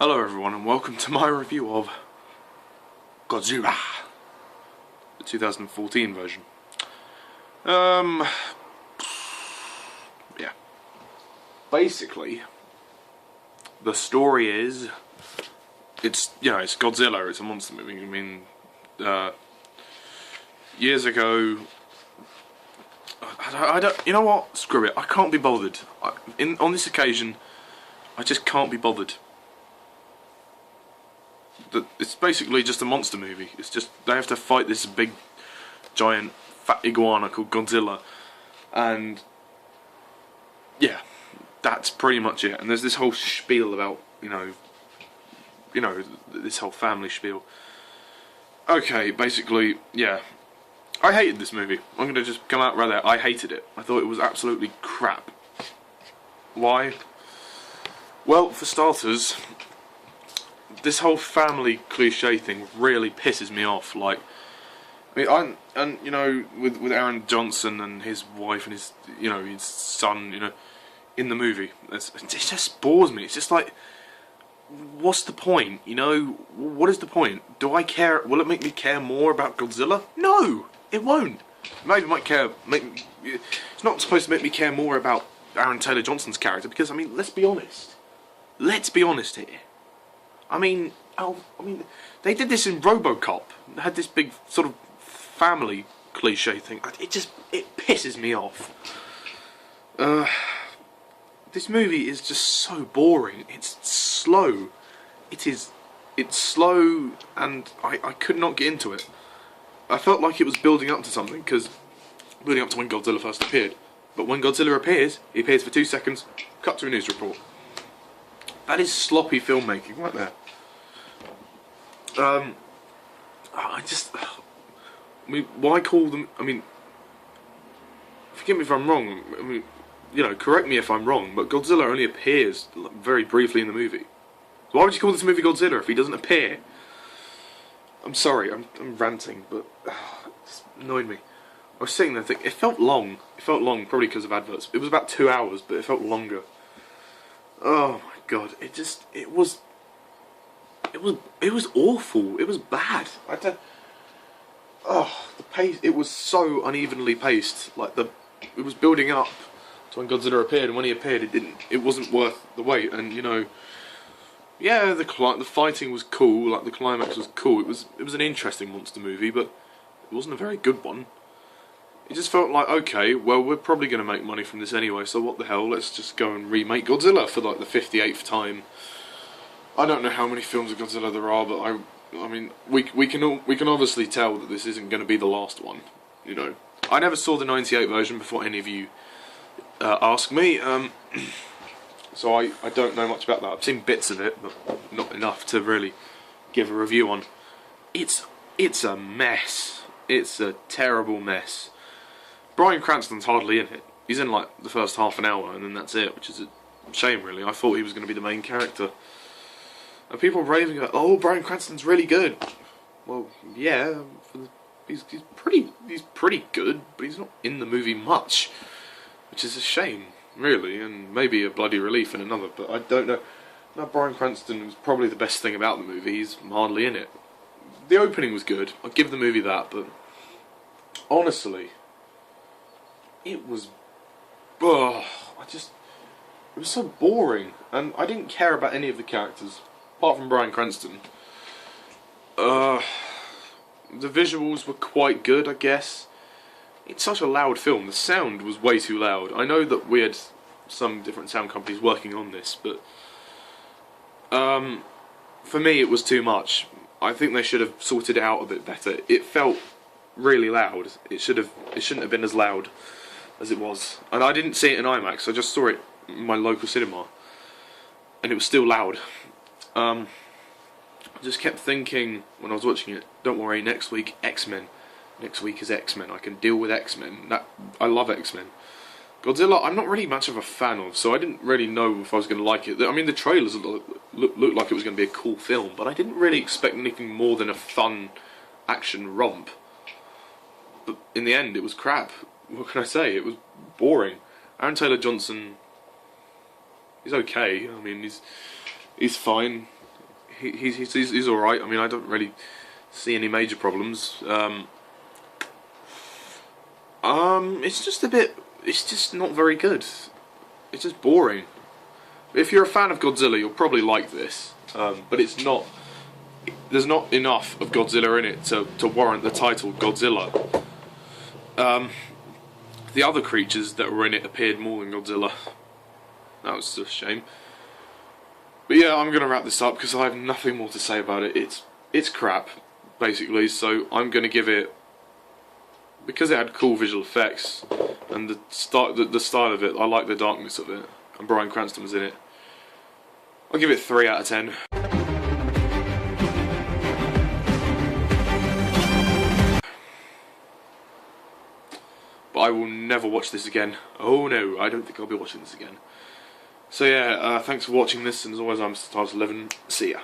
Hello everyone and welcome to my review of Godzilla, the 2014 version. Yeah. Basically, the story is, it's Godzilla, it's a monster movie. I mean, years ago, I don't, you know what, screw it, I can't be bothered. On this occasion, I just can't be bothered. It's basically just a monster movie. It's just, they have to fight this big, giant, fat iguana called Godzilla. And, yeah, that's pretty much it. And there's this whole spiel about, you know, this whole family spiel. Okay, basically, yeah. I hated this movie. I'm going to just come out right there. I hated it. I thought it was absolutely crap. Why? Well, for starters, this whole family cliche thing really pisses me off. Like, I mean, you know, with Aaron Johnson and his wife and his son, in the movie, it just bores me. It's just like, what's the point? What is the point? Do I care? Will it make me care more about Godzilla? No, it won't. Maybe it might care. It's not supposed to make me care more about Aaron Taylor Johnson's character because, I mean, let's be honest. Let's be honest here. I mean, they did this in RoboCop. They had this big sort of family cliche thing. It pisses me off. This movie is just so boring. It's slow. It's slow, and I could not get into it. I felt like it was building up to something, building up to when Godzilla first appeared. But when Godzilla appears, he appears for 2 seconds, cut to a news report. That is sloppy filmmaking right there. Why call them? I mean, forgive me if I'm wrong. I mean, correct me if I'm wrong. But Godzilla only appears very briefly in the movie. So why would you call this movie Godzilla if he doesn't appear? I'm sorry, I'm ranting, but it's annoyed me. I was sitting there thinking, it felt long. It felt long, probably because of adverts. It was about 2 hours, but it felt longer. Oh my god, it was awful. It was bad. The pace, it was so unevenly paced. Like, it was building up to when Godzilla appeared, and when he appeared, it wasn't worth the wait. And yeah, the fighting was cool. Like, the climax was cool. It was an interesting monster movie, but it wasn't a very good one. It just felt like, okay, well, we're probably going to make money from this anyway, so what the hell, let's just go and remake Godzilla for like the 58th time. I don't know how many films of Godzilla there are, but I mean, we can obviously tell that this isn't going to be the last one. I never saw the '98 version before any of you asked me, so I don't know much about that. I've seen bits of it, but not enough to really give a review on. It's a mess. It's a terrible mess. Bryan Cranston's hardly in it. He's in like the first half an hour, and then that's it, which is a shame, really. I thought he was going to be the main character. And people are raving about, oh, Bryan Cranston's really good. Well, yeah, he's pretty good, but he's not in the movie much, which is a shame, really, and maybe a bloody relief in another. But I don't know. No, Bryan Cranston was probably the best thing about the movie. He's hardly in it. The opening was good. I'll give the movie that, but honestly, it was, it was so boring, and I didn't care about any of the characters, apart from Bryan Cranston. The visuals were quite good, I guess. It's such a loud film. The sound was way too loud. I know that we had some different sound companies working on this, but for me it was too much. I think they should have sorted it out a bit better. It felt really loud. It shouldn't have been as loud as it was. And I didn't see it in IMAX. I just saw it in my local cinema, and it was still loud. I just kept thinking when I was watching it, don't worry, next week X-Men. Next week is X-Men. I can deal with X-Men. I love X-Men. Godzilla, I'm not really much of a fan of, so I didn't really know if I was going to like it. I mean, the trailers looked like it was going to be a cool film, but I didn't really expect anything more than a fun action romp. But in the end, it was crap. What can I say? It was boring. Aaron Taylor Johnson, he's okay. I mean, he's fine. he's all right. I mean, I don't really see any major problems. It's just a bit. It's just not very good. It's just boring. If you're a fan of Godzilla, you'll probably like this. But it's not. There's not enough of Godzilla in it to warrant the title Godzilla. The other creatures that were in it appeared more than Godzilla. That was a shame. But yeah, I'm gonna wrap this up because I have nothing more to say about it. It's crap, basically. So I'm gonna give it, because it had cool visual effects and the style of it. I like the darkness of it, and Bryan Cranston was in it. I'll give it 3 out of 10. But I will never watch this again. Oh no, I don't think I'll be watching this again. So yeah, thanks for watching this, and as always, I'm Stars11. See ya.